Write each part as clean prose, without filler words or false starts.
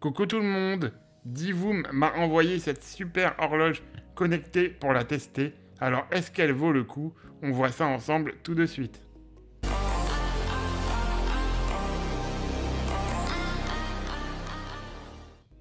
Coucou tout le monde, Divoom m'a envoyé cette super horloge connectée pour la tester. Alors est-ce qu'elle vaut le coup? On voit ça ensemble tout de suite.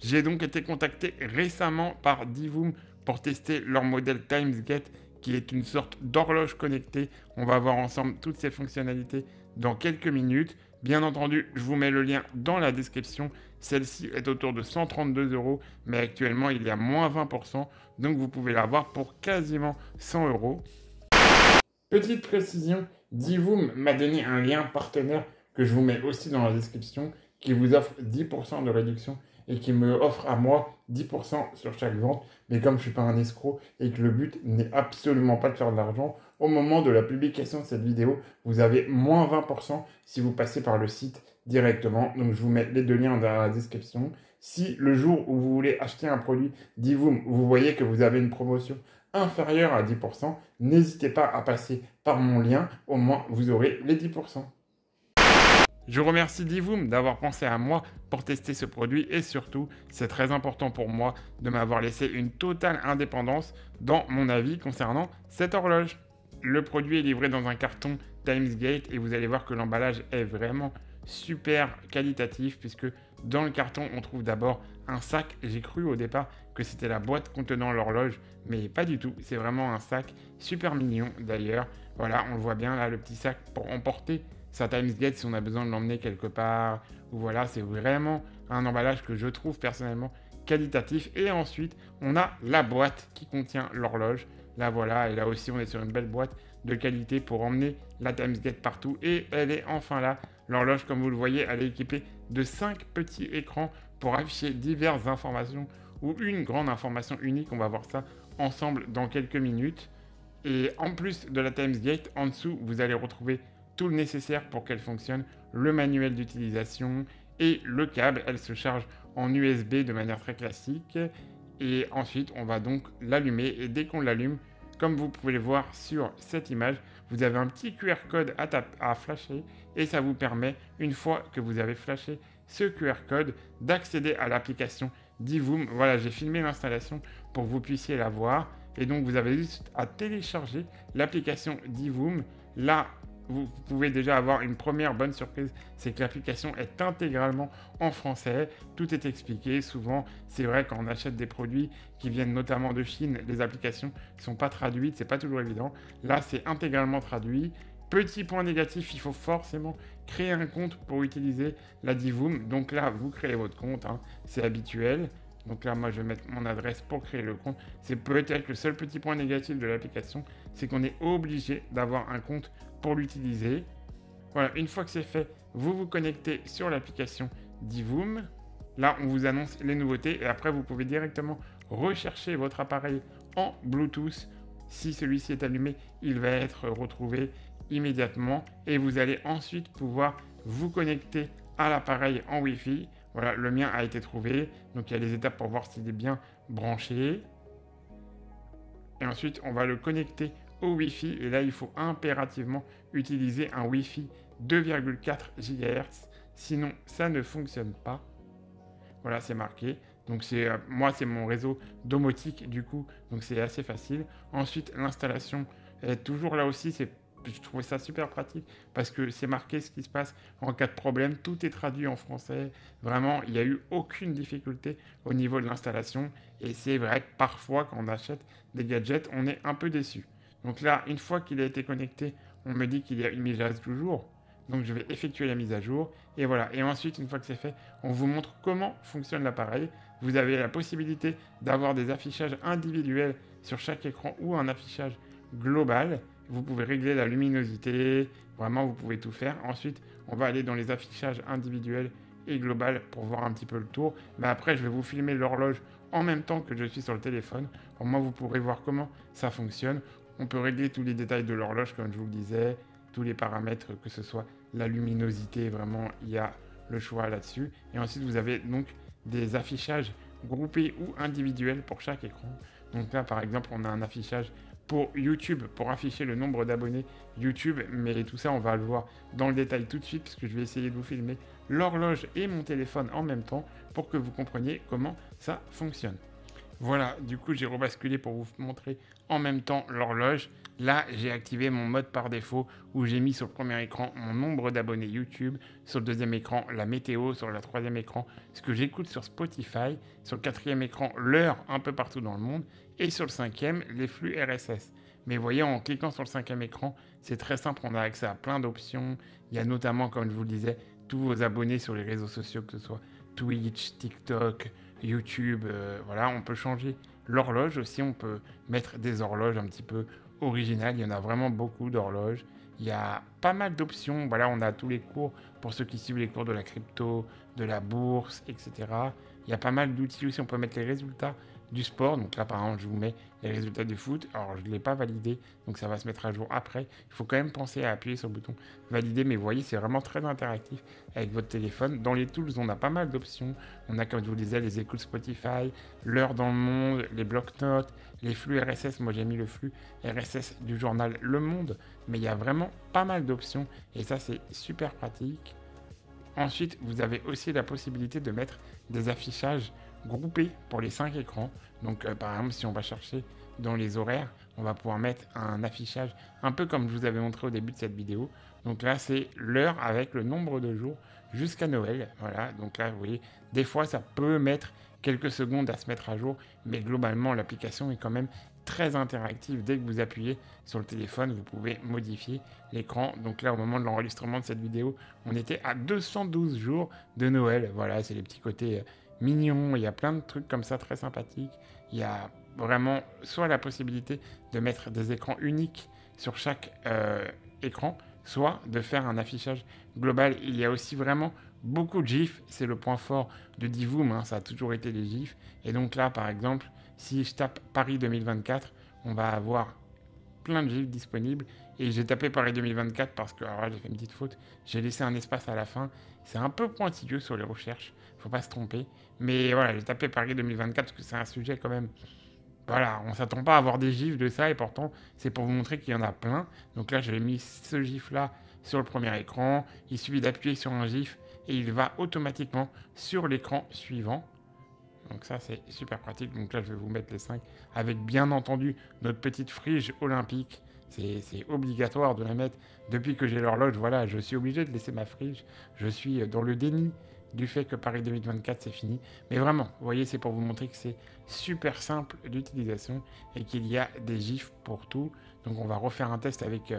J'ai donc été contacté récemment par Divoom pour tester leur modèle TimesGate qui est une sorte d'horloge connectée. On va voir ensemble toutes ces fonctionnalités dans quelques minutes. Bien entendu, je vous mets le lien dans la description. Celle-ci est autour de 132 €, mais actuellement il y a moins 20%, donc vous pouvez l'avoir pour quasiment 100 €. Petite précision, Divoom m'a donné un lien partenaire que je vous mets aussi dans la description qui vous offre 10% de réduction et qui me offre à moi 10% sur chaque vente. Mais comme je ne suis pas un escroc et que le but n'est absolument pas de faire de l'argent, au moment de la publication de cette vidéo, vous avez moins 20% si vous passez par le site directement. Donc je vous mets les deux liens dans la description. Si le jour où vous voulez acheter un produit Divoom, vous voyez que vous avez une promotion inférieure à 10%, n'hésitez pas à passer par mon lien, au moins vous aurez les 10%. Je remercie Divoom d'avoir pensé à moi pour tester ce produit et surtout, c'est très important pour moi de m'avoir laissé une totale indépendance dans mon avis concernant cette horloge. Le produit est livré dans un carton TimesGate et vous allez voir que l'emballage est vraiment super qualitatif puisque dans le carton on trouve d'abord un sac. J'ai cru au départ que c'était la boîte contenant l'horloge, mais pas du tout. C'est vraiment un sac super mignon d'ailleurs. Voilà, on le voit bien là, le petit sac pour emporter sa TimesGate si on a besoin de l'emmener quelque part. Ou voilà, c'est vraiment un emballage que je trouve personnellement qualitatif. Et ensuite, on a la boîte qui contient l'horloge. Là voilà, et là aussi on est sur une belle boîte de qualité pour emmener la TimesGate partout. Et elle est enfin là. L'horloge, comme vous le voyez, elle est équipée de 5 petits écrans pour afficher diverses informations ou une grande information unique. On va voir ça ensemble dans quelques minutes. Et en plus de la TimesGate, en dessous, vous allez retrouver tout le nécessaire pour qu'elle fonctionne, le manuel d'utilisation et le câble. Elle se charge en USB de manière très classique. Et ensuite, on va donc l'allumer. Et dès qu'on l'allume, comme vous pouvez le voir sur cette image, vous avez un petit QR code à flasher et ça vous permet, une fois que vous avez flashé ce QR code, d'accéder à l'application Divoom. Voilà, j'ai filmé l'installation pour que vous puissiez la voir. Et donc, vous avez juste à télécharger l'application Divoom. Là, vous pouvez déjà avoir une première bonne surprise, c'est que l'application est intégralement en français, tout est expliqué. Souvent, c'est vrai quand on achète des produits qui viennent notamment de Chine, les applications ne sont pas traduites, c'est pas toujours évident. Là, c'est intégralement traduit. Petit point négatif, il faut forcément créer un compte pour utiliser la Divoom. Donc là, vous créez votre compte, hein, c'est habituel. Donc là, moi, je vais mettre mon adresse pour créer le compte. C'est peut-être le seul petit point négatif de l'application, c'est qu'on est obligé d'avoir un compte pour l'utiliser. Voilà, une fois que c'est fait, vous vous connectez sur l'application Divoom. Là, on vous annonce les nouveautés et après, vous pouvez directement rechercher votre appareil en Bluetooth. Si celui-ci est allumé, il va être retrouvé immédiatement et vous allez ensuite pouvoir vous connecter à l'appareil en Wi-Fi. Voilà, le mien a été trouvé. Donc, il y a les étapes pour voir s'il est bien branché. Et ensuite, on va le connecter au Wi-Fi. Et là, il faut impérativement utiliser un Wi-Fi 2,4 GHz. Sinon, ça ne fonctionne pas. Voilà, c'est marqué. Donc, moi, c'est mon réseau domotique, du coup. Donc, c'est assez facile. Ensuite, l'installation est toujours là aussi. Je trouvais ça super pratique parce que c'est marqué ce qui se passe en cas de problème. Tout est traduit en français. Vraiment, il n'y a eu aucune difficulté au niveau de l'installation. Et c'est vrai que parfois, quand on achète des gadgets, on est un peu déçu. Donc là, une fois qu'il a été connecté, on me dit qu'il y a une mise à jour. Donc je vais effectuer la mise à jour. Et voilà. Et ensuite, une fois que c'est fait, on vous montre comment fonctionne l'appareil. Vous avez la possibilité d'avoir des affichages individuels sur chaque écran ou un affichage global. Vous pouvez régler la luminosité, vraiment vous pouvez tout faire. Ensuite, on va aller dans les affichages individuels et global pour voir un petit peu le tour. Mais après, je vais vous filmer l'horloge en même temps que je suis sur le téléphone. Au moins, vous pourrez voir comment ça fonctionne. On peut régler tous les détails de l'horloge, comme je vous le disais, tous les paramètres, que ce soit la luminosité, vraiment, il y a le choix là-dessus. Et ensuite, vous avez donc des affichages groupés ou individuels pour chaque écran. Donc là, par exemple, on a un affichage pour YouTube, pour afficher le nombre d'abonnés YouTube, mais tout ça on va le voir dans le détail tout de suite parce que je vais essayer de vous filmer l'horloge et mon téléphone en même temps pour que vous compreniez comment ça fonctionne. Voilà, du coup j'ai rebasculé pour vous montrer en même temps l'horloge. Là, j'ai activé mon mode par défaut où j'ai mis sur le premier écran mon nombre d'abonnés YouTube, sur le deuxième écran la météo, sur le troisième écran ce que j'écoute sur Spotify, sur le quatrième écran l'heure un peu partout dans le monde et sur le cinquième les flux RSS. Mais voyez, en cliquant sur le cinquième écran, c'est très simple, on a accès à plein d'options. Il y a notamment, comme je vous le disais, tous vos abonnés sur les réseaux sociaux, que ce soit Twitch, TikTok, YouTube, voilà, on peut changer l'horloge aussi, on peut mettre des horloges un petit peu originales, il y en a vraiment beaucoup d'horloges, il y a pas mal d'options, voilà, on a tous les cours pour ceux qui suivent les cours de la crypto, de la bourse, etc. Il y a pas mal d'outils aussi, on peut mettre les résultats du sport, donc là par exemple je vous mets les résultats du foot, alors je ne l'ai pas validé, donc ça va se mettre à jour après, il faut quand même penser à appuyer sur le bouton valider, mais vous voyez c'est vraiment très interactif avec votre téléphone. Dans les tools on a pas mal d'options, on a comme je vous le disais les écoutes Spotify, l'heure dans le monde, les bloc-notes, les flux RSS, moi j'ai mis le flux RSS du journal Le Monde, mais il y a vraiment pas mal d'options et ça c'est super pratique. Ensuite, vous avez aussi la possibilité de mettre des affichages groupés pour les 5 écrans. Donc, par exemple, si on va chercher dans les horaires, on va pouvoir mettre un affichage un peu comme je vous avais montré au début de cette vidéo. Donc là, c'est l'heure avec le nombre de jours jusqu'à Noël. Voilà, donc là, vous voyez, des fois, ça peut mettre quelques secondes à se mettre à jour, mais globalement, l'application est quand même très interactive. Dès que vous appuyez sur le téléphone, vous pouvez modifier l'écran. Donc là, au moment de l'enregistrement de cette vidéo, on était à 212 jours de Noël. Voilà, c'est les petits côtés mignons. Il y a plein de trucs comme ça très sympathiques. Il y a vraiment soit la possibilité de mettre des écrans uniques sur chaque écran, soit de faire un affichage global. Il y a aussi vraiment beaucoup de GIFs. C'est le point fort de Divoom, hein, ça a toujours été les GIFs. Et donc là, par exemple, si je tape Paris 2024, on va avoir plein de GIFs disponibles. Et j'ai tapé Paris 2024 parce que, alors là, j'ai fait une petite faute. J'ai laissé un espace à la fin. C'est un peu pointilleux sur les recherches. Faut pas se tromper. Mais voilà, j'ai tapé Paris 2024 parce que c'est un sujet quand même. Voilà, on s'attend pas à avoir des gifs de ça et pourtant, c'est pour vous montrer qu'il y en a plein. Donc là, j'ai mis ce gif-là sur le premier écran. Il suffit d'appuyer sur un gif et il va automatiquement sur l'écran suivant. Donc ça, c'est super pratique. Donc là, je vais vous mettre les 5 avec bien entendu notre petite frige olympique. C'est obligatoire de la mettre. Depuis que j'ai l'horloge, voilà, je suis obligé de laisser ma frige. Je suis dans le déni du fait que Paris 2024, c'est fini. Mais vraiment, vous voyez, c'est pour vous montrer que c'est super simple d'utilisation et qu'il y a des gifs pour tout. Donc on va refaire un test avec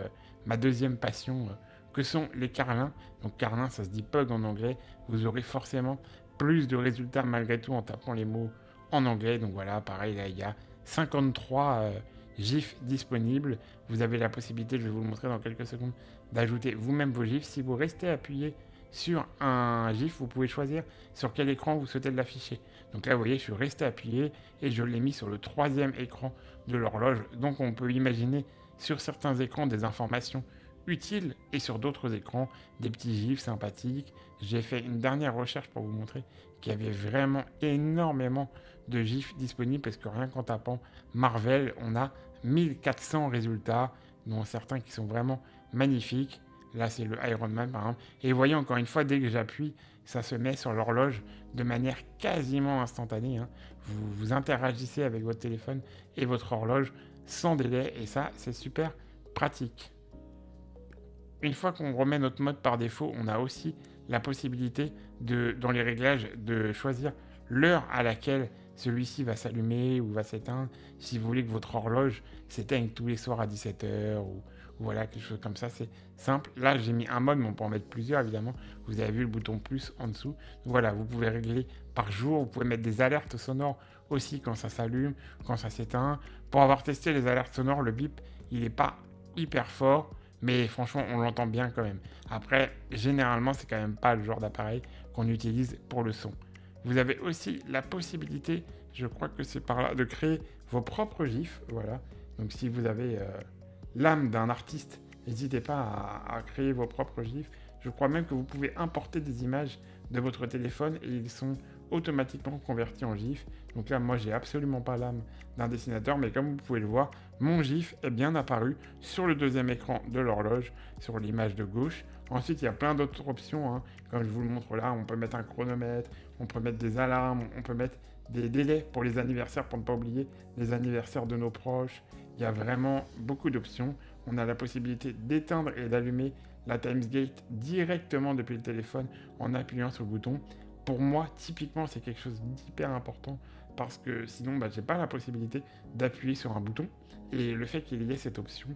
ma deuxième passion, que sont les carlins. Donc carlin, ça se dit pug en anglais. Vous aurez forcément plus de résultats malgré tout en tapant les mots en anglais. Donc voilà, pareil, là, il y a 53 GIFs disponibles. Vous avez la possibilité, je vais vous le montrer dans quelques secondes, d'ajouter vous-même vos GIFs. Si vous restez appuyé sur un GIF, vous pouvez choisir sur quel écran vous souhaitez l'afficher. Donc là, vous voyez, je suis resté appuyé et je l'ai mis sur le troisième écran de l'horloge. Donc on peut imaginer sur certains écrans des informations utiles et sur d'autres écrans des petits gifs sympathiques. J'ai fait une dernière recherche pour vous montrer qu'il y avait vraiment énormément de gifs disponibles parce que rien qu'en tapant Marvel, on a 1400 résultats, dont certains qui sont vraiment magnifiques. Là, c'est le Iron Man, par exemple. Et vous voyez, encore une fois, dès que j'appuie, ça se met sur l'horloge de manière quasiment instantanée. Hein. Vous interagissez avec votre téléphone et votre horloge sans délai. Et ça, c'est super pratique. Une fois qu'on remet notre mode par défaut, on a aussi la possibilité, dans les réglages, de choisir l'heure à laquelle celui-ci va s'allumer ou va s'éteindre. Si vous voulez que votre horloge s'éteigne tous les soirs à 17h ou voilà, quelque chose comme ça, c'est simple. Là, j'ai mis un mode, mais on peut en mettre plusieurs, évidemment. Vous avez vu le bouton plus en dessous. Donc, voilà, vous pouvez régler par jour. Vous pouvez mettre des alertes sonores aussi quand ça s'allume, quand ça s'éteint. Pour avoir testé les alertes sonores, le bip, il n'est pas hyper fort, mais franchement, on l'entend bien quand même. Après, généralement, c'est quand même pas le genre d'appareil qu'on utilise pour le son. Vous avez aussi la possibilité, je crois que c'est par là, de créer vos propres gifs. Voilà. Donc, si vous avez l'âme d'un artiste, n'hésitez pas à créer vos propres gifs. Je crois même que vous pouvez importer des images de votre téléphone et ils sont automatiquement converti en GIF. Donc là, moi, j'ai absolument pas l'âme d'un dessinateur, mais comme vous pouvez le voir, mon GIF est bien apparu sur le deuxième écran de l'horloge, sur l'image de gauche. Ensuite, il y a plein d'autres options, hein. Comme je vous le montre là, on peut mettre un chronomètre, on peut mettre des alarmes, on peut mettre des délais pour les anniversaires, pour ne pas oublier les anniversaires de nos proches. Il y a vraiment beaucoup d'options. On a la possibilité d'éteindre et d'allumer la Timesgate directement depuis le téléphone en appuyant sur le bouton. Pour moi, typiquement, c'est quelque chose d'hyper important parce que sinon, j'ai pas la possibilité d'appuyer sur un bouton. Et le fait qu'il y ait cette option,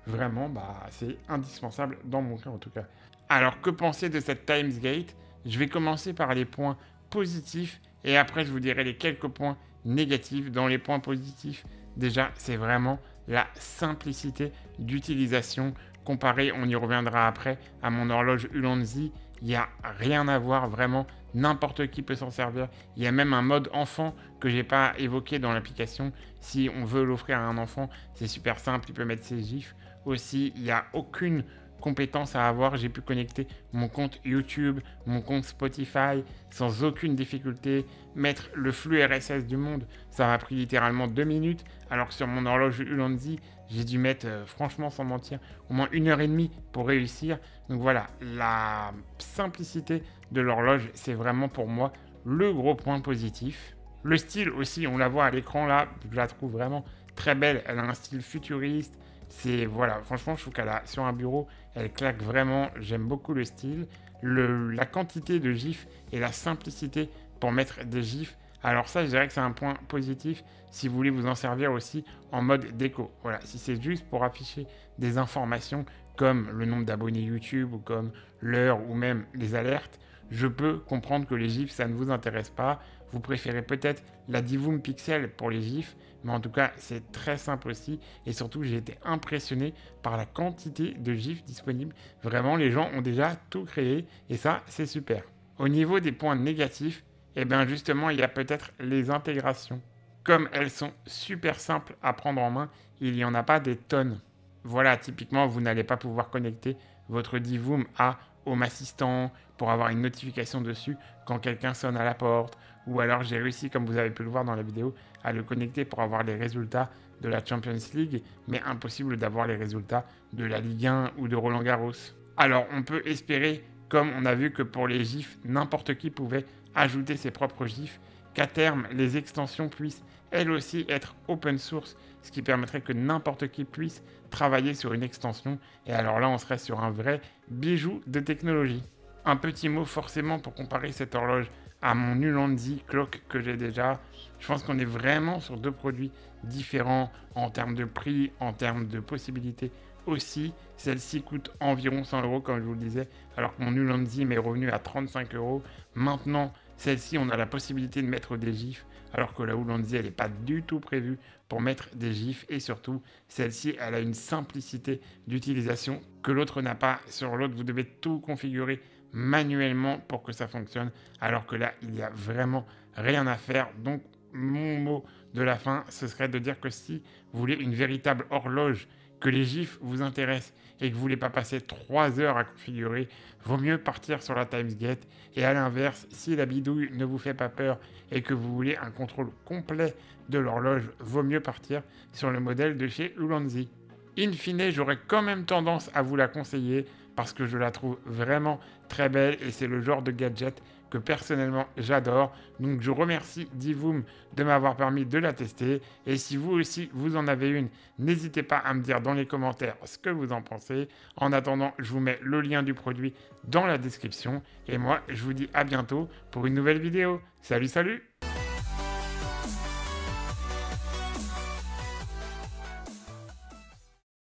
vraiment, c'est indispensable dans mon cas en tout cas. Alors, que penser de cette Timesgate? Je vais commencer par les points positifs et après, je vous dirai les quelques points négatifs. Dans les points positifs, déjà, c'est vraiment la simplicité d'utilisation comparé, on y reviendra après, à mon horloge Ulanzi. Il n'y a rien à voir, vraiment, n'importe qui peut s'en servir. Il y a même un mode enfant que j'ai pas évoqué dans l'application. Si on veut l'offrir à un enfant, c'est super simple, il peut mettre ses gifs. Aussi, il n'y a aucune compétence à avoir. J'ai pu connecter mon compte YouTube, mon compte Spotify sans aucune difficulté, mettre le flux RSS du monde. Ça m'a pris littéralement 2 minutes, alors que sur mon horloge Ulanzi, j'ai dû mettre, franchement sans mentir, au moins 1h30 pour réussir. Donc voilà, la simplicité de l'horloge, c'est vraiment pour moi le gros point positif. Le style aussi, on la voit à l'écran là, je la trouve vraiment très belle. Elle a un style futuriste. C'est voilà, franchement, je trouve qu'elle a sur un bureau, elle claque vraiment. J'aime beaucoup le style, la quantité de gifs et la simplicité pour mettre des gifs. Alors ça, je dirais que c'est un point positif si vous voulez vous en servir aussi en mode déco. Voilà, si c'est juste pour afficher des informations comme le nombre d'abonnés YouTube ou comme l'heure ou même les alertes, je peux comprendre que les gifs, ça ne vous intéresse pas. Vous préférez peut-être la Divoom Pixel pour les gifs, mais en tout cas, c'est très simple aussi. Et surtout, j'ai été impressionné par la quantité de gifs disponibles. Vraiment, les gens ont déjà tout créé et ça, c'est super. Au niveau des points négatifs, eh bien justement, il y a peut-être les intégrations. Comme elles sont super simples à prendre en main, il n'y en a pas des tonnes. Voilà, typiquement, vous n'allez pas pouvoir connecter votre Divoom à Home Assistant pour avoir une notification dessus quand quelqu'un sonne à la porte. Ou alors j'ai réussi, comme vous avez pu le voir dans la vidéo, à le connecter pour avoir les résultats de la Champions League, mais impossible d'avoir les résultats de la Ligue 1 ou de Roland Garros. Alors on peut espérer, comme on a vu que pour les gifs, n'importe qui pouvait ajouter ses propres gifs, qu'à terme, les extensions puissent elles aussi être open source, ce qui permettrait que n'importe qui puisse travailler sur une extension. Et alors là, on serait sur un vrai bijou de technologie. Un petit mot forcément pour comparer cette horloge à mon Ulanzi Clock que j'ai déjà. Je pense qu'on est vraiment sur deux produits différents en termes de prix, en termes de possibilités aussi. Celle-ci coûte environ 100 euros, comme je vous le disais, alors que mon Ulanzi m'est revenu à 35 euros. Maintenant, celle-ci, on a la possibilité de mettre des gifs, alors que la Ulanzi, elle n'est pas du tout prévue pour mettre des gifs. Et surtout, celle-ci, elle a une simplicité d'utilisation que l'autre n'a pas. Sur l'autre, vous devez tout configurer manuellement pour que ça fonctionne, alors que là, il n'y a vraiment rien à faire. Donc, mon mot de la fin, ce serait de dire que si vous voulez une véritable horloge, que les gifs vous intéressent et que vous ne voulez pas passer 3 heures à configurer, vaut mieux partir sur la Timesgate. Et à l'inverse, si la bidouille ne vous fait pas peur et que vous voulez un contrôle complet de l'horloge, vaut mieux partir sur le modèle de chez Ulanzi. In fine, j'aurais quand même tendance à vous la conseiller parce que je la trouve vraiment très belle et c'est le genre de gadget que personnellement j'adore. Donc je remercie Divoom de m'avoir permis de la tester. Et si vous aussi vous en avez une, n'hésitez pas à me dire dans les commentaires ce que vous en pensez. En attendant, je vous mets le lien du produit dans la description. Et moi, je vous dis à bientôt pour une nouvelle vidéo. Salut, salut!